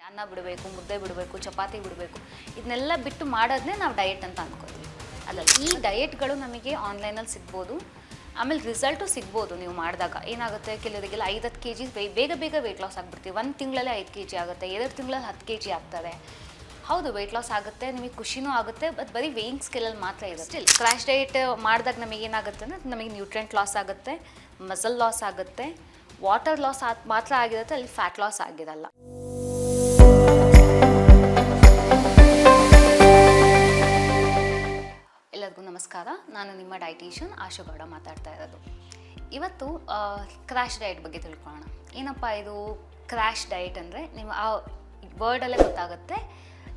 ಅನ್ನ ಬಿಡಬೇಕು, ಮುದ್ದೆ ಬಿಡಬೇಕು, ಚಪಾತಿ ಬಿಡಬೇಕು, ಇದನ್ನೆಲ್ಲ ಬಿಟ್ಟು ಮಾಡೋದನ್ನೇ ನಾವು ಡಯಟ್ ಅಂತ ಅಂದ್ಕೊತೀವಿ. ಅಲ್ಲ, ಈ ಡಯಟ್ಗಳು ನಮಗೆ ಆನ್ಲೈನಲ್ಲಿ ಸಿಗ್ಬೋದು. ಆಮೇಲೆ ರಿಸಲ್ಟು ಸಿಗ್ಬೋದು. ನೀವು ಮಾಡಿದಾಗ ಏನಾಗುತ್ತೆ, ಕೆಲವರಿಗೆಲ್ಲ 5-10 kg ಬೇಗ ವೆಯ್ಟ್ ಲಾಸ್ ಆಗಿಬಿಡ್ತೀವಿ. 1 ತಿಂಗಳಲ್ಲೇ 5 kg ಆಗುತ್ತೆ, 2 ತಿಂಗಳಲ್ಲಿ 10 kg ಆಗ್ತದೆ. ಹೌದು, ವೆಯ್ಟ್ ಲಾಸ್ ಆಗುತ್ತೆ, ನಿಮಗೆ ಖುಷಿನೂ ಆಗುತ್ತೆ. ಬಟ್ ಬರೀ ವೇಯಿಂಗ್ ಸ್ಕೇಲಲ್ಲಿ ಮಾತ್ರ ಇರುತ್ತೆ. ಸ್ಟಿಲ್ ಕ್ರ್ಯಾಶ್ ಡಯಟ್ ಮಾಡಿದಾಗ ನಮಗೆ ಏನಾಗುತ್ತೆ ಅಂದರೆ ನಮಗೆ ನ್ಯೂಟ್ರಿಯೆಂಟ್ ಲಾಸ್ ಆಗುತ್ತೆ, ಮಸಲ್ ಲಾಸ್ ಆಗುತ್ತೆ, ವಾಟರ್ ಲಾಸ್ ಮಾತ್ರ ಆಗಿರುತ್ತೆ, ಅಲ್ಲಿ ಫ್ಯಾಟ್ ಲಾಸ್ ಆಗಿರಲ್ಲ. ಎಲ್ಲರಿಗೂ ನಮಸ್ಕಾರ. ನಾನು ನಿಮ್ಮ ಡೈಟಿಷಿಯನ್ ಆಶುಗೌಡ ಮಾತಾಡ್ತಾ ಇರೋದು. ಇವತ್ತು ಕ್ರ್ಯಾಶ್ ಡಯಟ್ ಬಗ್ಗೆ ತಿಳ್ಕೊಳ್ಳೋಣ. ಏನಪ್ಪ ಇದು ಕ್ರ್ಯಾಶ್ ಡಯಟ್ ಅಂದರೆ? ನೀವು ಆ ವರ್ಡಲ್ಲೇ ಗೊತ್ತಾಗುತ್ತೆ.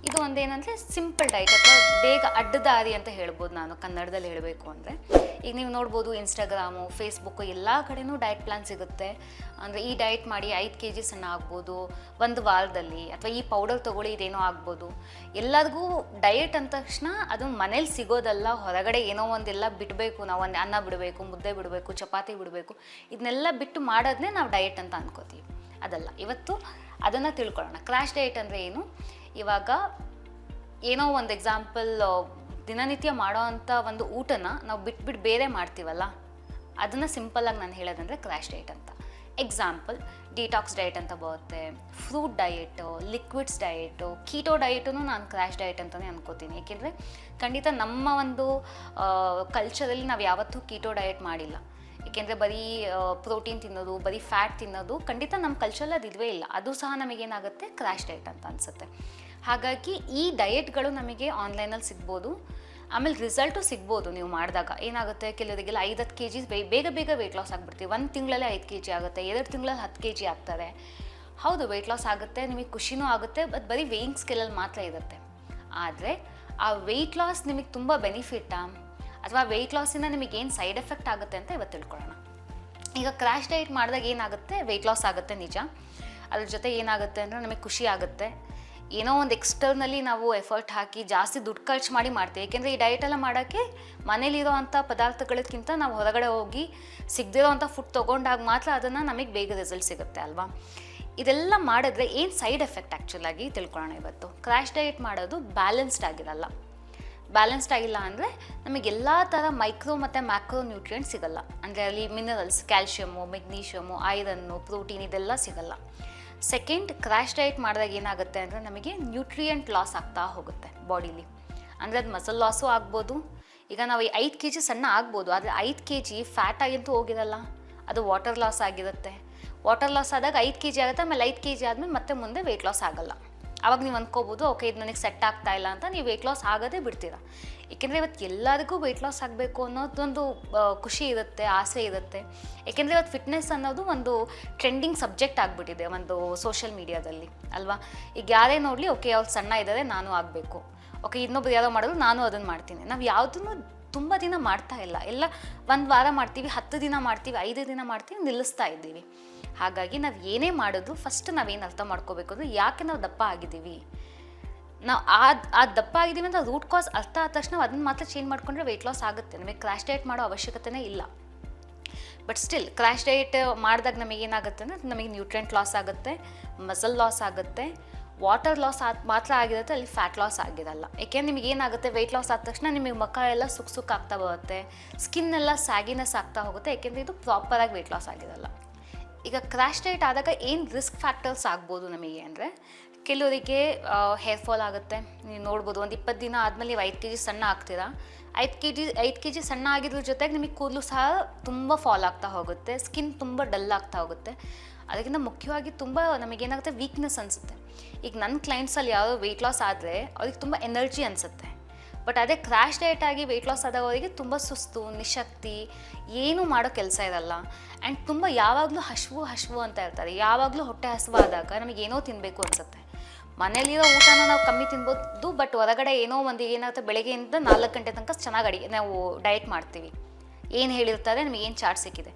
ಇದು ಒಂದೇನಂದರೆ ಸಿಂಪಲ್ ಡಯಟ್ ಅಥವಾ ಬೇಗ ಅಡ್ಡದಾರಿ ಅಂತ ಹೇಳ್ಬೋದು. ನಾನು ಕನ್ನಡದಲ್ಲಿ ಹೇಳಬೇಕು ಅಂದರೆ, ಈಗ ನೀವು ನೋಡ್ಬೋದು ಇನ್ಸ್ಟಾಗ್ರಾಮು, ಫೇಸ್ಬುಕ್ಕು ಎಲ್ಲ ಕಡೆನೂ ಡಯಟ್ ಪ್ಲಾನ್ ಸಿಗುತ್ತೆ. ಅಂದರೆ ಈ ಡಯಟ್ ಮಾಡಿ 5 kg ಸಣ್ಣ ಆಗ್ಬೋದು ಒಂದು ವಾರದಲ್ಲಿ, ಅಥವಾ ಈ ಪೌಡರ್ ತೊಗೊಳ್ಳಿ ಇದೇನೋ ಆಗ್ಬೋದು. ಎಲ್ಲರಿಗೂ ಡಯಟ್ ಅಂದ ತಕ್ಷಣ ಅದು ಮನೇಲಿ ಸಿಗೋದಲ್ಲ, ಹೊರಗಡೆ ಏನೋ ಒಂದೆಲ್ಲ ಬಿಡಬೇಕು. ನಾವು ಒಂದು ಅನ್ನ ಬಿಡಬೇಕು, ಮುದ್ದೆ ಬಿಡಬೇಕು, ಚಪಾತಿ ಬಿಡಬೇಕು, ಇದನ್ನೆಲ್ಲ ಬಿಟ್ಟು ಮಾಡೋದನ್ನೇ ನಾವು ಡಯಟ್ ಅಂತ ಅಂದ್ಕೋತೀವಿ. ಅದಲ್ಲ, ಇವತ್ತು ಅದನ್ನು ತಿಳ್ಕೊಳ್ಳೋಣ. ಕ್ರ್ಯಾಶ್ ಡಯಟ್ ಅಂದರೆ ಏನು? ಇವಾಗ ಏನೋ ಒಂದು ಎಕ್ಸಾಂಪಲ್, ದಿನನಿತ್ಯ ಮಾಡೋ ಅಂಥ ಒಂದು ಊಟನ ನಾವು ಬಿಟ್ಬಿಟ್ಟು ಬೇರೆ ಮಾಡ್ತೀವಲ್ಲ, ಅದನ್ನು ಸಿಂಪಲ್ಲಾಗಿ ನಾನು ಹೇಳೋದಂದರೆ ಕ್ರ್ಯಾಶ್ ಡಯಟ್ ಅಂತ. ಎಕ್ಸಾಂಪಲ್, ಡಿಟಾಕ್ಸ್ ಡಯಟ್ ಅಂತ ಬರುತ್ತೆ, fruit diet, liquids diet, keto ಡಯಟೂ ನಾನು ಕ್ರ್ಯಾಶ್ ಡಯಟ್ ಅಂತಲೇ ಅನ್ಕೋತೀನಿ. ಏಕೆಂದರೆ ಖಂಡಿತ ನಮ್ಮ ಒಂದು ಕಲ್ಚರಲ್ಲಿ ನಾವು ಯಾವತ್ತೂ ಕೀಟೋ ಡಯಟ್ ಮಾಡಿಲ್ಲ. ಏಕೆಂದರೆ ಬರೀ ಪ್ರೋಟೀನ್ ತಿನ್ನೋದು, ಬರೀ ಫ್ಯಾಟ್ ತಿನ್ನೋದು ಖಂಡಿತ ನಮ್ಮ ಕಲ್ಚರಲ್ಲಿ ಅದು ಇಲ್ಲವೇ ಇಲ್ಲ. ಅದು ಸಹ ನಮಗೇನಾಗುತ್ತೆ ಕ್ರ್ಯಾಶ್ ಡಯಟ್ ಅಂತ ಅನಿಸುತ್ತೆ. ಹಾಗಾಗಿ ಈ ಡಯಟ್ಗಳು ನಮಗೆ ಆನ್ಲೈನಲ್ಲಿ ಸಿಗ್ಬೋದು. ಆಮೇಲೆ ರಿಸಲ್ಟು ಸಿಗ್ಬೋದು. ನೀವು ಮಾಡಿದಾಗ ಏನಾಗುತ್ತೆ, ಕೆಲವರಿಗೆಲ್ಲ 5-10 kg ಬೇಗ ವೆಯ್ಟ್ ಲಾಸ್ ಆಗಿಬಿಡ್ತೀವಿ. 1 ತಿಂಗಳಲ್ಲೇ 5 kg ಆಗುತ್ತೆ, 2 ತಿಂಗಳಲ್ಲಿ 10 kg ಆಗ್ತದೆ. ಹೌದು, ವೆಯ್ಟ್ ಲಾಸ್ ಆಗುತ್ತೆ, ನಿಮಗೆ ಖುಷಿನೂ ಆಗುತ್ತೆ. ಬಟ್ ಬರೀ ವೇಯಿಂಗ್ ಸ್ಕೇಲಲ್ಲಿ ಮಾತ್ರ ಇರುತ್ತೆ. ಆದರೆ ಆ ವೆಯ್ಟ್ ಲಾಸ್ ನಿಮಗೆ ತುಂಬ ಬೆನಿಫಿಟ್ಟಾ, ಅಥವಾ ವೆಯ್ಟ್ ಲಾಸಿಂದ ನಿಮಗೇನು ಸೈಡ್ ಎಫೆಕ್ಟ್ ಆಗುತ್ತೆ ಅಂತ ಇವತ್ತು ತಿಳ್ಕೊಳ್ಳೋಣ. ಈಗ ಕ್ರ್ಯಾಶ್ ಡಯಟ್ ಮಾಡಿದಾಗ ಏನಾಗುತ್ತೆ, ವೆಯ್ಟ್ ಲಾಸ್ ಆಗುತ್ತೆ ನಿಜ. ಅದ್ರ ಜೊತೆ ಏನಾಗುತ್ತೆ ಅಂದರೆ ನಮಗೆ ಖುಷಿ ಆಗುತ್ತೆ. ಏನೋ ಒಂದು ಎಕ್ಸ್ಟರ್ನಲಿ ನಾವು ಎಫರ್ಟ್ ಹಾಕಿ ಜಾಸ್ತಿ ದುಡ್ಡು ಖರ್ಚು ಮಾಡಿ ಮಾಡ್ತೀವಿ. ಏಕೆಂದರೆ ಈ ಡಯಟೆಲ್ಲ ಮಾಡೋಕ್ಕೆ ಮನೇಲಿರೋ ಅಂಥ ಪದಾರ್ಥಗಳಕ್ಕಿಂತ ನಾವು ಹೊರಗಡೆ ಹೋಗಿ ಸಿಗದಿರೋ ಅಂಥ ಫುಡ್ ತೊಗೊಂಡಾಗ ಮಾತ್ರ ಅದನ್ನು ನಮಗೆ ಬೇಗ ರಿಸಲ್ಟ್ ಸಿಗುತ್ತೆ ಅಲ್ವಾ. ಇದೆಲ್ಲ ಮಾಡಿದ್ರೆ ಏನು ಸೈಡ್ ಎಫೆಕ್ಟ್ ಆ್ಯಕ್ಚುಲಾಗಿ ತಿಳ್ಕೊಳ್ಳೋಣ ಇವತ್ತು. ಕ್ರ್ಯಾಶ್ ಡಯಟ್ ಮಾಡೋದು ಬ್ಯಾಲೆನ್ಸ್ಡ್ ಆಗಿರಲ್ಲ. ಬ್ಯಾಲೆನ್ಸ್ಡ್ ಆಗಿಲ್ಲ ಅಂದರೆ ನಮಗೆಲ್ಲ ಥರ ಮೈಕ್ರೋ ಮತ್ತು ಮ್ಯಾಕ್ರೋ ನ್ಯೂಟ್ರಿಯೆಂಟ್ ಸಿಗಲ್ಲ. ಅಂದರೆ ಅಲ್ಲಿ minerals, calcium, magnesium, iron, protein ಇದೆಲ್ಲ ಸಿಗಲ್ಲ. ಸೆಕೆಂಡ್, ಕ್ರ್ಯಾಶ್ ಡಯಟ್ ಮಾಡಿದಾಗ ಏನಾಗುತ್ತೆ ಅಂದರೆ ನಮಗೆ ನ್ಯೂಟ್ರಿಯೆಂಟ್ ಲಾಸ್ ಆಗ್ತಾ ಹೋಗುತ್ತೆ ಬಾಡಿಲಿ. ಅಂದರೆ ಅದು ಮಸಲ್ ಲಾಸು ಆಗ್ಬೋದು. ಈಗ ನಾವು 5 kg ಸಣ್ಣ ಆಗ್ಬೋದು, ಆದರೆ 5 kg ಫ್ಯಾಟ್ ಆಗಿಂತೂ ಹೋಗಿರಲ್ಲ, ಅದು ವಾಟರ್ ಲಾಸ್ ಆಗಿರುತ್ತೆ. ವಾಟರ್ ಲಾಸ್ ಆದಾಗ 5 kg ಆಗುತ್ತೆ. ಆಮೇಲೆ 5 kg ಆದಮೇಲೆ ಮತ್ತೆ ಮುಂದೆ ವೆಯ್ಟ್ ಲಾಸ್ ಆಗಲ್ಲ. ಆವಾಗ ನೀವು ಅಂದ್ಕೋಬೋದು, ಓಕೆ ಇದು ನನಗೆ ಸೆಟ್ ಆಗ್ತಾ ಇಲ್ಲ ಅಂತ. ನೀವು ವೆಯ್ಟ್ ಲಾಸ್ ಆಗೋದೇ ಬಿಡ್ತೀರಾ. ಏಕೆಂದರೆ ಇವತ್ತು ಎಲ್ಲರಿಗೂ ವೆಯ್ಟ್ ಲಾಸ್ ಆಗಬೇಕು ಅನ್ನೋದೊಂದು ಖುಷಿ ಇರುತ್ತೆ, ಆಸೆ ಇರುತ್ತೆ. ಏಕೆಂದರೆ ಇವತ್ತು ಫಿಟ್ನೆಸ್ ಅನ್ನೋದು ಒಂದು ಟ್ರೆಂಡಿಂಗ್ ಸಬ್ಜೆಕ್ಟ್ ಆಗಿಬಿಟ್ಟಿದೆ ಒಂದು ಸೋಷಿಯಲ್ ಮೀಡಿಯಾದಲ್ಲಿ ಅಲ್ವಾ. ಈಗ ಯಾರೇ ನೋಡಲಿ, ಓಕೆ ಅವ್ರು ಸಣ್ಣ ಇದ್ದಾರೆ, ನಾನು ಆಗಬೇಕು, ಓಕೆ ಇನ್ನೊಬ್ರು ಯಾರೋ ಮಾಡೋದು ನಾನು ಅದನ್ನು ಮಾಡ್ತೀನಿ. ನಾವು ಯಾವುದನ್ನು ತುಂಬ ದಿನ ಮಾಡ್ತಾ ಇಲ್ಲ. ಎಲ್ಲ 1 ವಾರ ಮಾಡ್ತೀವಿ, 10 ದಿನ ಮಾಡ್ತೀವಿ, 5 ದಿನ ಮಾಡ್ತೀವಿ, ನಿಲ್ಲಿಸ್ತಾ ಇದ್ದೀವಿ. ಹಾಗಾಗಿ ನಾವು ಏನೇ ಮಾಡೋದು ಫಸ್ಟ್ ನಾವೇನು ಅರ್ಥ ಮಾಡ್ಕೋಬೇಕು ಅಂದರೆ ಯಾಕೆ ನಾವು ದಪ್ಪ ಆಗಿದ್ದೀವಿ. ನಾವು ಆ ದಪ್ಪ ಆಗಿದ್ದೀವಿ ಅಂತ ರೂಟ್ ಕಾಸ್ ಅರ್ಥ ಆದ ತಕ್ಷಣ ಅದನ್ನು ಮಾತ್ರ ಚೇಂಜ್ ಮಾಡಿಕೊಂಡ್ರೆ ವೆಯ್ಟ್ ಲಾಸ್ ಆಗುತ್ತೆ. ನಮಗೆ ಕ್ರ್ಯಾಶ್ ಡಯಟ್ ಮಾಡೋ ಅವಶ್ಯಕತೆನೇ ಇಲ್ಲ. ಬಟ್ ಸ್ಟಿಲ್ ಕ್ರ್ಯಾಶ್ ಡಯಟ್ ಮಾಡಿದಾಗ ನಮಗೇನಾಗುತ್ತೆ ಅಂದರೆ ನಮಗೆ ನ್ಯೂಟ್ರಿಯೆಂಟ್ ಲಾಸ್ ಆಗುತ್ತೆ, ಮಸಲ್ ಲಾಸ್ ಆಗುತ್ತೆ, ವಾಟರ್ ಲಾಸ್ ಮಾತ್ರ ಆಗಿರುತ್ತೆ, ಅಲ್ಲಿ ಫ್ಯಾಟ್ ಲಾಸ್ ಆಗಿರಲ್ಲ. ಏಕೆಂದರೆ ನಿಮಗೆ ಏನಾಗುತ್ತೆ, ವೆಯ್ಟ್ ಲಾಸ್ ಆದ ತಕ್ಷಣ ನಿಮಗೆ ಮುಖ ಎಲ್ಲ ಸುಕ್ ಆಗ್ತಾ ಬರುತ್ತೆ, ಸ್ಕಿನ್ ಎಲ್ಲ ಸ್ಯಾಗಿನೆಸ್ ಆಗ್ತಾ ಹೋಗುತ್ತೆ. ಏಕೆಂದರೆ ಇದು ಪ್ರಾಪರಾಗಿ ವೆಯ್ಟ್ ಲಾಸ್ ಆಗಿರಲ್ಲ. ಈಗ ಕ್ರ್ಯಾಶ್ ಡಯಟ್ ಆದಾಗ ಏನು ರಿಸ್ಕ್ ಫ್ಯಾಕ್ಟರ್ಸ್ ಆಗ್ಬೋದು ನಮಗೆ ಅಂದರೆ, ಕೆಲವರಿಗೆ ಹೇರ್ ಫಾಲ್ ಆಗುತ್ತೆ. ನೀವು ನೋಡ್ಬೋದು, ಒಂದು 20 ದಿನ ಆದಮೇಲೆ ನೀವು 5 kg ಸಣ್ಣ ಆಗ್ತೀರಾ. 5 kg ಸಣ್ಣ ಆಗಿದ್ರ ಜೊತೆಗೆ ನಿಮಗೆ ಕೂದಲು ಸಹ ತುಂಬ ಫಾಲ್ ಆಗ್ತಾ ಹೋಗುತ್ತೆ, ಸ್ಕಿನ್ ತುಂಬ ಡಲ್ ಆಗ್ತಾ ಹೋಗುತ್ತೆ. ಅದಕ್ಕಿಂತ ಮುಖ್ಯವಾಗಿ ತುಂಬ ನಮಗೇನಾಗುತ್ತೆ, ವೀಕ್ನೆಸ್ ಅನಿಸುತ್ತೆ. ಈಗ ನನ್ನ ಕ್ಲೈಂಟ್ಸಲ್ಲಿ ಯಾರೋ ವೆಯ್ಟ್ ಲಾಸ್ ಆದರೆ ಅವ್ರಿಗೆ ತುಂಬ ಎನರ್ಜಿ ಅನಿಸುತ್ತೆ. ಬಟ್ ಅದೇ ಕ್ರ್ಯಾಶ್ ಡಯಟ್ ಆಗಿ ವೆಯ್ಟ್ ಲಾಸ್ ಆದಾಗ ಅವರಿಗೆ ತುಂಬ ಸುಸ್ತು, ನಿಶಕ್ತಿ, ಏನೂ ಮಾಡೋ ಕೆಲಸ ಇರಲ್ಲ. ಆ್ಯಂಡ್ ತುಂಬ ಯಾವಾಗಲೂ ಹಶ್ವು ಅಂತ ಇರ್ತಾರೆ. ಯಾವಾಗಲೂ ಹೊಟ್ಟೆ ಹಸಿವಾದಾಗ ನಮಗೇನೋ ತಿನ್ನಬೇಕು ಅನಿಸುತ್ತೆ. ಮನೇಲಿರೋ ಊಟನ ನಾವು ಕಮ್ಮಿ ತಿನ್ಬೋದು, ಬಟ್ ಹೊರಗಡೆ ಏನೋ ಒಂದು ಏನಾಗುತ್ತೆ, ಬೆಳಗ್ಗೆಯಿಂದ 4 ಗಂಟೆ ತನಕ ಚೆನ್ನಾಗಿ ನಾವು ಡಯಟ್ ಮಾಡ್ತೀವಿ. ಏನು ಹೇಳಿರ್ತಾರೆ, ನಮಗೆ ಏನು ಚಾರ್ಟ್ ಸಿಕ್ಕಿದೆ,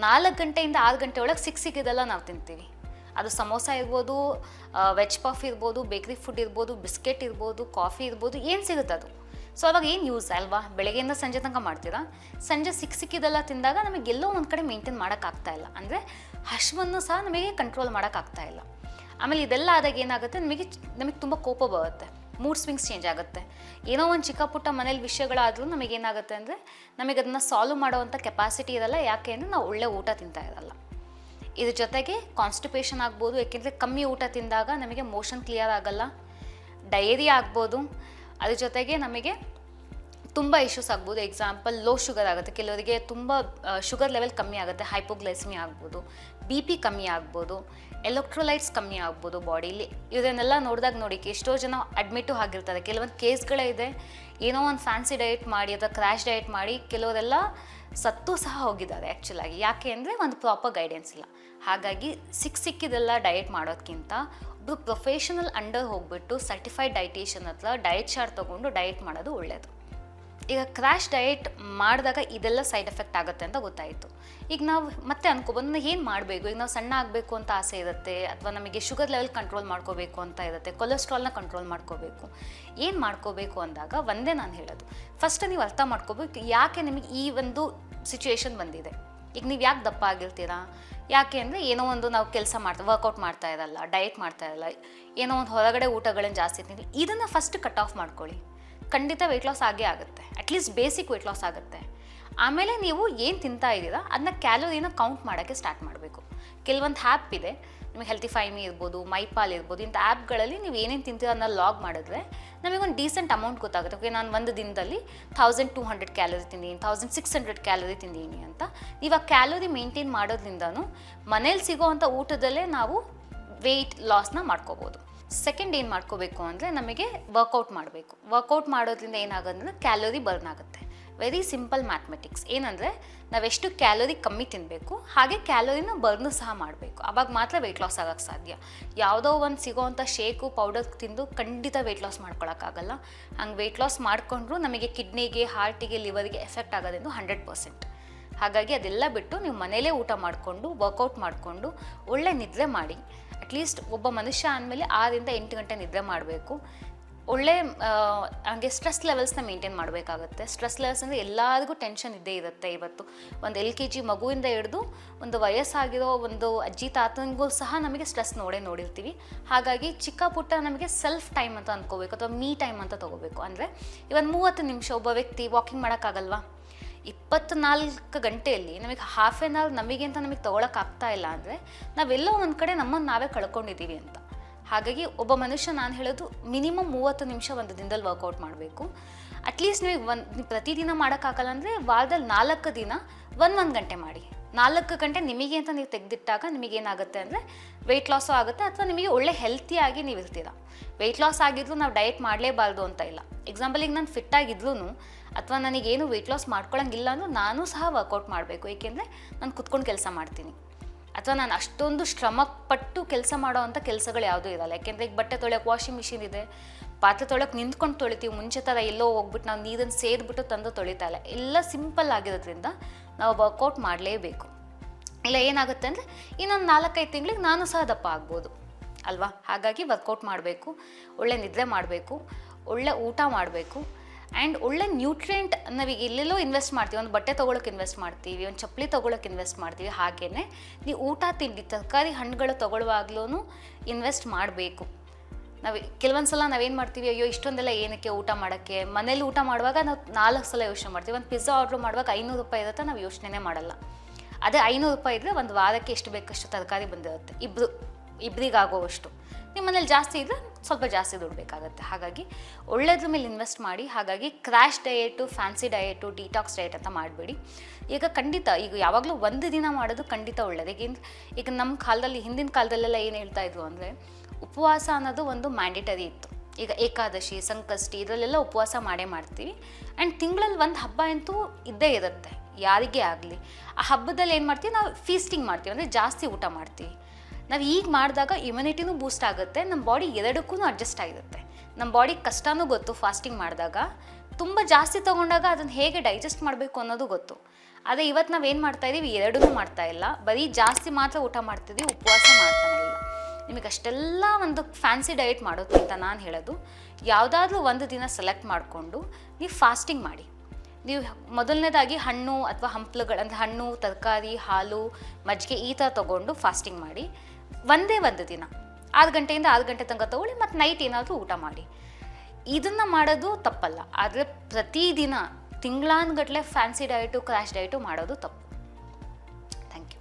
4 ಗಂಟೆಯಿಂದ 6 ಗಂಟೆ ಒಳಗೆ ಸಿಕ್ಕಿದೆಲ್ಲ ನಾವು ತಿಂತೀವಿ. ಅದು ಸಮೋಸ ಇರ್ಬೋದು, ವೆಜ್ ಪಫ್ ಇರ್ಬೋದು, ಬೇಕ್ರಿ ಫುಡ್ ಇರ್ಬೋದು, ಬಿಸ್ಕೆಟ್ ಇರ್ಬೋದು, ಕಾಫಿ ಇರ್ಬೋದು, ಏನು ಸಿಗುತ್ತೆ ಅದು. ಸೊ ಅವಾಗ ಏನು ಯೂಸ್ ಅಲ್ವಾ? ಬೆಳಗ್ಗೆಯಿಂದ ಸಂಜೆ ತನಕ ಮಾಡ್ತೀರಾ, ಸಂಜೆ ಸಿಕ್ಕಿದೆಲ್ಲ ತಿಂದಾಗ ನಮಗೆಲ್ಲೋ ಒಂದು ಕಡೆ ಮೇಂಟೈನ್ ಮಾಡೋಕ್ಕಾಗ್ತಾಯಿಲ್ಲ. ಅಂದರೆ ಹಶ್ವನ್ನು ಸಹ ನಮಗೆ ಕಂಟ್ರೋಲ್ ಮಾಡೋಕ್ಕಾಗ್ತಾಯಿಲ್ಲ. ಆಮೇಲೆ ಇದೆಲ್ಲ ಆದಾಗ ಏನಾಗುತ್ತೆ, ನಮಗೆ ತುಂಬ ಕೋಪ ಬರುತ್ತೆ, ಮೂಡ್ ಸ್ವಿಂಗ್ಸ್ ಚೇಂಜ್ ಆಗುತ್ತೆ. ಏನೋ ಒಂದು ಚಿಕ್ಕ ಪುಟ್ಟ ಮನೇಲಿ ವಿಷಯಗಳಾದರೂ ನಮಗೇನಾಗುತ್ತೆ ಅಂದರೆ ನಮಗೆ ಅದನ್ನು ಸಾಲ್ವ್ ಮಾಡೋವಂಥ ಕೆಪಾಸಿಟಿ ಇರಲ್ಲ. ಯಾಕೆ ಅಂದರೆ ನಾವು ಒಳ್ಳೆ ಊಟ ತಿಂತಾ ಇರಲ್ಲ. ಇದ್ರ ಜೊತೆಗೆ ಕಾನ್ಸ್ಟಿಪೇಷನ್ ಆಗ್ಬೋದು, ಯಾಕೆಂದರೆ ಕಮ್ಮಿ ಊಟ ತಿಂದಾಗ ನಮಗೆ ಮೋಷನ್ ಕ್ಲಿಯರ್ ಆಗಲ್ಲ, ಡಯೇರಿಯಾ ಆಗ್ಬೋದು. ಅದ್ರ ಜೊತೆಗೆ ನಮಗೆ ತುಂಬ ಇಶ್ಯೂಸ್ ಆಗ್ಬೋದು. ಎಕ್ಸಾಂಪಲ್ ಲೋ ಶುಗರ್ ಆಗುತ್ತೆ, ಕೆಲವರಿಗೆ ತುಂಬ ಶುಗರ್ ಲೆವೆಲ್ ಕಮ್ಮಿ ಆಗುತ್ತೆ, ಹೈಪೋಗ್ಲೈಸಿಮಿ ಆಗ್ಬೋದು, ಬಿ ಪಿ ಕಮ್ಮಿ ಆಗ್ಬೋದು, ಎಲೆಕ್ಟ್ರೋಲೈಟ್ಸ್ ಕಮ್ಮಿ ಆಗ್ಬೋದು ಬಾಡೀಲಿ. ಇದನ್ನೆಲ್ಲ ನೋಡಿದಾಗ ನೋಡಿ ಎಷ್ಟೋ ಜನ ಅಡ್ಮಿಟು ಆಗಿರ್ತಾರೆ. ಕೆಲವೊಂದು ಕೇಸ್ಗಳೇ ಇದೆ, ಏನೋ ಒಂದು ಫ್ಯಾನ್ಸಿ ಡಯಟ್ ಮಾಡಿ ಅಥವಾ ಕ್ರ್ಯಾಶ್ ಡಯಟ್ ಮಾಡಿ ಕೆಲವರೆಲ್ಲ ಸತ್ತು ಸಹ ಹೋಗಿದ್ದಾರೆ ಆ್ಯಕ್ಚುಲಾಗಿ. ಯಾಕೆ ಅಂದರೆ ಒಂದು ಪ್ರಾಪರ್ ಗೈಡೆನ್ಸ್ ಇಲ್ಲ. ಹಾಗಾಗಿ ಸಿಕ್ಕಿದೆಲ್ಲ ಡಯಟ್ ಮಾಡೋದಕ್ಕಿಂತ ಒಬ್ಬರು ಪ್ರೊಫೆಷನಲ್ ಅಂಡರ್ ಹೋಗ್ಬಿಟ್ಟು ಸರ್ಟಿಫೈಡ್ ಡಯಟಿಷಿಯನ್ ಹತ್ರ ಡಯಟ್ ಚಾರ್ಟ್ ತೊಗೊಂಡು ಡಯಟ್ ಮಾಡೋದು ಒಳ್ಳೆಯದು. ಈಗ ಕ್ರ್ಯಾಶ್ ಡಯಟ್ ಮಾಡಿದಾಗ ಇದೆಲ್ಲ ಸೈಡ್ ಎಫೆಕ್ಟ್ ಆಗುತ್ತೆ ಅಂತ ಗೊತ್ತಾಯಿತು. ಈಗ ನಾವು ಮತ್ತೆ ಅನ್ಕೋಬೋದು ಏನು ಮಾಡಬೇಕು, ಈಗ ನಾವು ಸಣ್ಣ ಆಗಬೇಕು ಅಂತ ಆಸೆ ಇರುತ್ತೆ, ಅಥವಾ ನಮಗೆ ಶುಗರ್ ಲೆವೆಲ್ ಕಂಟ್ರೋಲ್ ಮಾಡ್ಕೋಬೇಕು ಅಂತ ಇರುತ್ತೆ, ಕೊಲೆಸ್ಟ್ರಾಲ್ನ ಕಂಟ್ರೋಲ್ ಮಾಡ್ಕೋಬೇಕು. ಏನು ಮಾಡ್ಕೋಬೇಕು ಅಂದಾಗ ಒಂದೇ ನಾನು ಹೇಳೋದು, ಫಸ್ಟ್ ನೀವು ಅರ್ಥ ಮಾಡ್ಕೋಬೇಕು ಯಾಕೆ ನಿಮಗೆ ಈ ಒಂದು ಸಿಚುವೇಶನ್ ಬಂದಿದೆ. ಈಗ ನೀವು ಯಾಕೆ ದಪ್ಪ ಆಗಿರ್ತೀರಾ, ಯಾಕೆ ಅಂದರೆ ಏನೋ ಒಂದು ನಾವು ಕೆಲಸ ವರ್ಕೌಟ್ ಮಾಡ್ತಾ ಇರಲ್ಲ, ಡಯಟ್ ಮಾಡ್ತಾ ಇರಲ್ಲ, ಏನೋ ಒಂದು ಹೊರಗಡೆ ಊಟಗಳನ್ನು ಜಾಸ್ತಿ ತಿಂತೀವಿ. ಇದನ್ನು ಫಸ್ಟ್ ಕಟ್ ಆಫ್ ಮಾಡ್ಕೊಳ್ಳಿ, ಖಂಡಿತ ವೆಯ್ಟ್ ಲಾಸ್ ಆಗೇ ಆಗುತ್ತೆ. ಅಟ್ಲೀಸ್ಟ್ ಬೇಸಿಕ್ ವೆಯ್ಟ್ ಲಾಸ್ ಆಗುತ್ತೆ. ಆಮೇಲೆ ನೀವು ಏನು ತಿಂತಾ ಇದ್ದೀರಾ ಅದನ್ನ ಕ್ಯಾಲೋರಿನ ಕೌಂಟ್ ಮಾಡೋಕ್ಕೆ ಸ್ಟಾರ್ಟ್ ಮಾಡಬೇಕು. ಕೆಲವೊಂದು ಆ್ಯಪ್ ಇದೆ, ನಿಮಗೆ ಹೆಲ್ತಿಫೈಮಿ ಇರ್ಬೋದು, ಮೈಪಾಲ್ ಇರ್ಬೋದು, ಇಂಥ ಆ್ಯಪ್ಗಳಲ್ಲಿ ನೀವು ಏನೇನು ತಿಂತೀರ ಅದನ್ನ ಲಾಗ್ ಮಾಡಿದ್ರೆ ನಮಗೊಂದು ಡೀಸೆಂಟ್ ಅಮೌಂಟ್ ಗೊತ್ತಾಗುತ್ತೆ. ಓಕೆ, ನಾನು ಒಂದು ದಿನದಲ್ಲಿ 1200 ಕ್ಯಾಲೋರಿ ತಿಂದೀನಿ, 1600 ಕ್ಯಾಲೋರಿ ತಿಂದೀನಿ ಅಂತ. ನೀವು ಆ ಕ್ಯಾಲೋರಿ ಮೇಂಟೈನ್ ಮಾಡೋದ್ರಿಂದನೂ ಮನೇಲಿ ಸಿಗೋವಂಥ ಊಟದಲ್ಲೇ ನಾವು ವೆಯ್ಟ್ ಲಾಸ್ನ ಮಾಡ್ಕೋಬೋದು. ಸೆಕೆಂಡ್ ಏನು ಮಾಡ್ಕೋಬೇಕು ಅಂದರೆ ನಮಗೆ ವರ್ಕೌಟ್ ಮಾಡಬೇಕು. ವರ್ಕೌಟ್ ಮಾಡೋದ್ರಿಂದ ಏನಾಗೋದಂದ್ರೆ ಕ್ಯಾಲೋರಿ ಬರ್ನ್ ಆಗುತ್ತೆ. ವೆರಿ ಸಿಂಪಲ್ ಮ್ಯಾಥಮೆಟಿಕ್ಸ್ ಏನಂದರೆ ನಾವೆಷ್ಟು ಕ್ಯಾಲೋರಿ ಕಮ್ಮಿ ತಿನ್ನಬೇಕು, ಹಾಗೆ ಕ್ಯಾಲೋರಿನ ಬರ್ನು ಸಹ ಮಾಡಬೇಕು. ಆವಾಗ ಮಾತ್ರ ವೆಯ್ಟ್ ಲಾಸ್ ಆಗೋಕ್ಕೆ ಸಾಧ್ಯ. ಯಾವುದೋ ಒಂದು ಸಿಗೋವಂಥ ಶೇಕು ಪೌಡರ್ ತಿಂದು ಖಂಡಿತ ವೆಯ್ಟ್ ಲಾಸ್ ಮಾಡ್ಕೊಳಕ್ಕಾಗಲ್ಲ. ಹಂಗೆ ವೆಯ್ಟ್ ಲಾಸ್ ಮಾಡಿಕೊಂಡ್ರೂ ನಮಗೆ ಕಿಡ್ನಿಗೆ, ಹಾರ್ಟಿಗೆ, ಲಿವರ್ಗೆ ಎಫೆಕ್ಟ್ ಆಗೋದೆಂದು 100%. ಹಾಗಾಗಿ ಅದೆಲ್ಲ ಬಿಟ್ಟು ನೀವು ಮನೇಲೇ ಊಟ ಮಾಡಿಕೊಂಡು ವರ್ಕೌಟ್ ಮಾಡಿಕೊಂಡು ಒಳ್ಳೆ ನಿದ್ರೆ ಮಾಡಿ. ಅಟ್ಲೀಸ್ಟ್ ಒಬ್ಬ ಮನುಷ್ಯ ಅಂದಮೇಲೆ 6 ರಿಂದ 8 ಗಂಟೆ ನಿದ್ರೆ ಮಾಡಬೇಕು. ಒಳ್ಳೆ ಹಂಗೆ ಸ್ಟ್ರೆಸ್ ಲೆವೆಲ್ಸ್ನ ಮೇಂಟೈನ್ ಮಾಡಬೇಕಾಗುತ್ತೆ. ಸ್ಟ್ರೆಸ್ ಲೆವೆಲ್ಸ್ ಅಂದರೆ ಎಲ್ಲರಿಗೂ ಟೆನ್ಷನ್ ಇದ್ದೇ ಇರುತ್ತೆ. ಇವತ್ತು ಒಂದು LKG ಮಗುವಿಂದ ಹಿಡಿದು ಒಂದು ವಯಸ್ಸಾಗಿರೋ ಒಂದು ಅಜ್ಜಿ ತಾತನಿಗೂ ಸಹ ನಮಗೆ ಸ್ಟ್ರೆಸ್ ನೋಡಿರ್ತೀವಿ. ಹಾಗಾಗಿ ಚಿಕ್ಕ ಪುಟ್ಟ ನಮಗೆ ಸೆಲ್ಫ್ ಟೈಮ್ ಅಂತ ಅಂದ್ಕೋಬೇಕು, ಅಥವಾ ಮೀ ಟೈಮ್ ಅಂತ ತೊಗೋಬೇಕು. ಅಂದರೆ ಇವತ್ತು 30 ನಿಮಿಷ ಒಬ್ಬ ವ್ಯಕ್ತಿ ವಾಕಿಂಗ್ ಮಾಡೋಕ್ಕಾಗಲ್ವಾ? 24 ಗಂಟೆಯಲ್ಲಿ ನಮಗೆ ಹಾಫ್ ಆನ್ ಅವರ್ ನಮಗೆ ತೊಗೊಳಕ್ಕಾಗ್ತಾ ಇಲ್ಲ ಅಂದರೆ ನಾವೆಲ್ಲೋ ಒಂದು ಕಡೆ ನಮ್ಮನ್ನು ನಾವೇ ಕಳ್ಕೊಂಡಿದ್ದೀವಿ ಅಂತ. ಹಾಗಾಗಿ ಒಬ್ಬ ಮನುಷ್ಯ ನಾನು ಹೇಳೋದು ಮಿನಿಮಮ್ 30 ನಿಮಿಷ ಒಂದು ದಿನದಲ್ಲಿ ವರ್ಕೌಟ್ ಮಾಡಬೇಕು. ಅಟ್ಲೀಸ್ಟ್ ನೀವು ಪ್ರತಿದಿನ ಮಾಡೋಕ್ಕಾಗಲ್ಲ ಅಂದರೆ ವಾರದಲ್ಲಿ 4 ದಿನ 1 ಗಂಟೆ ಮಾಡಿ. 4 ಗಂಟೆ ನಿಮಗೆ ಅಂತ ನೀವು ತೆಗೆದಿಟ್ಟಾಗ ನಿಮಗೇನಾಗುತ್ತೆ ಅಂದರೆ ವೆಯ್ಟ್ ಲಾಸು ಆಗುತ್ತೆ, ಅಥವಾ ನಿಮಗೆ ಒಳ್ಳೆ ಹೆಲ್ತಿಯಾಗಿ ನೀವು ಇರ್ತೀರ. ವೆಯ್ಟ್ ಲಾಸ್ ಆಗಿದ್ರು ನಾವು ಡಯಟ್ ಮಾಡಲೇಬಾರ್ದು ಅಂತ ಇಲ್ಲ. ಎಕ್ಸಾಂಪಲ್ ಈಗ ನಾನು ಫಿಟ್ಟಾಗಿದ್ರೂ ಅಥವಾ ನನಗೇನು ವೆಯ್ಟ್ ಲಾಸ್ ಮಾಡ್ಕೊಳಂಗಿಲ್ಲ ಅಂದರೂ ನಾನು ಸಹ ವರ್ಕೌಟ್ ಮಾಡಬೇಕು. ಏಕೆಂದರೆ ನಾನು ಕುತ್ಕೊಂಡು ಕೆಲಸ ಮಾಡ್ತೀನಿ, ಅಥವಾ ನಾನು ಅಷ್ಟೊಂದು ಶ್ರಮಪಟ್ಟು ಕೆಲಸ ಮಾಡೋ ಅಂಥ ಕೆಲಸಗಳು ಯಾವುದೂ ಇರಲ್ಲ. ಯಾಕೆಂದರೆ ಈಗ ಬಟ್ಟೆ ತೊಳೆಯೋಕೆ ವಾಷಿಂಗ್ ಮಿಷಿನ್ ಇದೆ, ಪಾತ್ರೆ ತೊಳೆಯೋಕೆ ನಿಂತ್ಕೊಂಡು ತೊಳಿತೀವಿ. ಮುಂಚೆ ಥರ ಎಲ್ಲೋ ಹೋಗ್ಬಿಟ್ಟು ನಾವು ನೀರನ್ನು ಸೇದ್ಬಿಟ್ಟು ತಂದು ತೊಳಿತಾ ಇಲ್ಲ. ಎಲ್ಲ ಸಿಂಪಲ್ ಆಗಿರೋದ್ರಿಂದ ನಾವು ವರ್ಕೌಟ್ ಮಾಡಲೇಬೇಕು. ಇಲ್ಲ ಏನಾಗುತ್ತೆ ಅಂದರೆ ಇನ್ನೊಂದು 4-5 ತಿಂಗಳಿಗೆ ನಾನು ಸಹ ದಪ್ಪ ಆಗ್ಬೋದು ಅಲ್ವಾ? ಹಾಗಾಗಿ ವರ್ಕೌಟ್ ಮಾಡಬೇಕು, ಒಳ್ಳೆ ನಿದ್ರೆ ಮಾಡಬೇಕು, ಒಳ್ಳೆ ಊಟ ಮಾಡಬೇಕು, ಆ್ಯಂಡ್ ಒಳ್ಳೆ ನ್ಯೂಟ್ರಿಯೆಂಟ್ ನಾವೀಗ ಎಲ್ಲೆಲ್ಲೋ ಇನ್ವೆಸ್ಟ್ ಮಾಡ್ತೀವಿ. ಒಂದು ಬಟ್ಟೆ ತೊಗೊಳಕ್ಕೆ ಇನ್ವೆಸ್ಟ್ ಮಾಡ್ತೀವಿ, ಒಂದು ಚಪ್ಪಲಿ ತೊಗೊಳಕ್ಕೆ ಇನ್ವೆಸ್ಟ್ ಮಾಡ್ತೀವಿ. ಹಾಗೆಯೇ ನೀವು ಊಟ ತಿಂಡಿ ತರಕಾರಿ ಹಣ್ಣುಗಳು ತೊಗೊಳ್ಳುವಾಗ್ಲೂ ಇನ್ವೆಸ್ಟ್ ಮಾಡಬೇಕು. ಕೆಲವೊಂದು ಸಲ ನಾವೇನು ಮಾಡ್ತೀವಿ, ಅಯ್ಯೋ ಇಷ್ಟೊಂದೆಲ್ಲ ಏನಕ್ಕೆ ಊಟ ಮಾಡೋಕ್ಕೆ, ಮನೇಲಿ ಊಟ ಮಾಡುವಾಗ ನಾವು 4 ಸಲ ಯೋಚನೆ ಮಾಡ್ತೀವಿ. ಒಂದು ಪಿಜ್ಜಾ ಆರ್ಡ್ರ್ ಮಾಡುವಾಗ 500 ರೂಪಾಯಿ ಇರುತ್ತೆ, ನಾವು ಯೋಚನೆ ಮಾಡಲ್ಲ. ಅದೇ 500 ರೂಪಾಯಿ ಇದ್ದರೆ ಒಂದು ವಾರಕ್ಕೆ ಎಷ್ಟು ಬೇಕಷ್ಟು ತರಕಾರಿ ಬಂದಿರುತ್ತೆ, ಇಬ್ಬರಿಗಾಗೋವಷ್ಟು. ನಿಮ್ಮ ಮನೇಲಿ ಜಾಸ್ತಿ ಇದ್ದರೆ ಸ್ವಲ್ಪ ಜಾಸ್ತಿ ದುಡ್ಬೇಕಾಗುತ್ತೆ. ಹಾಗಾಗಿ ಒಳ್ಳೆದ್ರ ಮೇಲೆ ಇನ್ವೆಸ್ಟ್ ಮಾಡಿ. ಹಾಗಾಗಿ crash diet, fancy diet, detox diet ಅಂತ ಮಾಡಬೇಡಿ. ಈಗ ಖಂಡಿತ ಈಗ ಯಾವಾಗಲೂ ಒಂದು ದಿನ ಮಾಡೋದು ಖಂಡಿತ ಒಳ್ಳೆಯದು. ಈಗ ನಮ್ಮ ಕಾಲದಲ್ಲಿ, ಹಿಂದಿನ ಕಾಲದಲ್ಲೆಲ್ಲ ಏನು ಹೇಳ್ತಾಯಿದ್ರು ಅಂದರೆ ಉಪವಾಸ ಅನ್ನೋದು ಒಂದು ಮ್ಯಾಂಡೇಟರಿ ಇತ್ತು. ಈಗ ಏಕಾದಶಿ, ಸಂಕಷ್ಟಿ ಇದರಲ್ಲೆಲ್ಲ ಉಪವಾಸ ಮಾಡ್ತೀವಿ. ಆ್ಯಂಡ್ ತಿಂಗಳಲ್ಲಿ ಒಂದು ಹಬ್ಬ ಅಂತೂ ಇದ್ದೇ ಇರುತ್ತೆ ಯಾರಿಗೇ ಆಗಲಿ. ಆ ಹಬ್ಬದಲ್ಲಿ ಏನು ಮಾಡ್ತೀವಿ, ನಾವು ಫೀಸ್ಟಿಂಗ್ ಮಾಡ್ತೀವಿ, ಅಂದರೆ ಜಾಸ್ತಿ ಊಟ ಮಾಡ್ತೀವಿ. ನಾವು ಈಗ ಮಾಡಿದಾಗ ಇಮ್ಯುನಿಟಿನೂ ಬೂಸ್ಟ್ ಆಗುತ್ತೆ, ನಮ್ಮ ಬಾಡಿ ಎರಡಕ್ಕೂ ಅಡ್ಜಸ್ಟ್ ಆಗಿರುತ್ತೆ. ನಮ್ಮ ಬಾಡಿಗೆ ಕಷ್ಟನೂ ಗೊತ್ತು. ಫಾಸ್ಟಿಂಗ್ ಮಾಡಿದಾಗ ತುಂಬ ಜಾಸ್ತಿ ತೊಗೊಂಡಾಗ ಅದನ್ನು ಹೇಗೆ ಡೈಜೆಸ್ಟ್ ಮಾಡಬೇಕು ಅನ್ನೋದು ಗೊತ್ತು. ಅದೇ ಇವತ್ತು ನಾವೇನು ಮಾಡ್ತಾಯಿದ್ದೀವಿ, ಎರಡೂ ಮಾಡ್ತಾಯಿಲ್ಲ, ಬರೀ ಜಾಸ್ತಿ ಮಾತ್ರ ಊಟ ಮಾಡ್ತಿದ್ದೀವಿ, ಉಪವಾಸ ಮಾಡ್ತಾನೆ ಇಲ್ಲ. ನಿಮಗೆ ಅಷ್ಟೆಲ್ಲ ಒಂದು ಫ್ಯಾನ್ಸಿ ಡಯಟ್ ಮಾಡೋದ್ಕಿಂತ ನಾನು ಹೇಳೋದು, ಯಾವುದಾದ್ರೂ ಒಂದು ದಿನ ಸೆಲೆಕ್ಟ್ ಮಾಡಿಕೊಂಡು ನೀವು ಫಾಸ್ಟಿಂಗ್ ಮಾಡಿ. ನೀವು ಮೊದಲನೇದಾಗಿ ಹಣ್ಣು ಅಥವಾ ಹಂಪಲುಗಳು, ಅಂದರೆ ಹಣ್ಣು, ತರಕಾರಿ, ಹಾಲು, ಮಜ್ಜಿಗೆ ಈ ಥರ ತೊಗೊಂಡು ಫಾಸ್ಟಿಂಗ್ ಮಾಡಿ. ಒಂದೇ ಒಂದು ದಿನ 6 ಗಂಟೆಯಿಂದ 6 ಗಂಟೆ ತನಕ ತೊಗೊಳ್ಳಿ ಮತ್ತು ನೈಟ್ ಏನಾದರೂ ಊಟ ಮಾಡಿ. ಇದನ್ನು ಮಾಡೋದು ತಪ್ಪಲ್ಲ, ಆದರೆ ಪ್ರತಿದಿನ ತಿಂಗಳಾನ್ಗಟ್ಲೆ ಫ್ಯಾನ್ಸಿ ಡಯಟು ಕ್ರ್ಯಾಶ್ ಡಯಟು ಮಾಡೋದು ತಪ್ಪು. Thank you.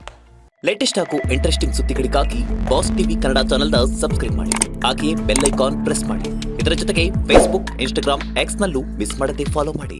ಲೇಟೆಸ್ಟ್ ಹಾಗೂ ಇಂಟ್ರೆಸ್ಟಿಂಗ್ ಸುದ್ದಿಗಳಿಗಾಗಿ ಬಾಸ್ ಟಿವಿ ಕನ್ನಡ ಚಾನೆಲ್ನ ಸಬ್ಸ್ಕ್ರೈಬ್ ಮಾಡಿ. ಹಾಗೆಯೇ ಬೆಲ್ ಐಕಾನ್ ಪ್ರೆಸ್ ಮಾಡಿ. ಇದರ ಜೊತೆಗೆ ಫೇಸ್ಬುಕ್, ಇನ್ಸ್ಟಾಗ್ರಾಮ್, ಎಕ್ಸ್ನಲ್ಲೂ ಮಿಸ್ ಮಾಡದೆ ಫಾಲೋ ಮಾಡಿ.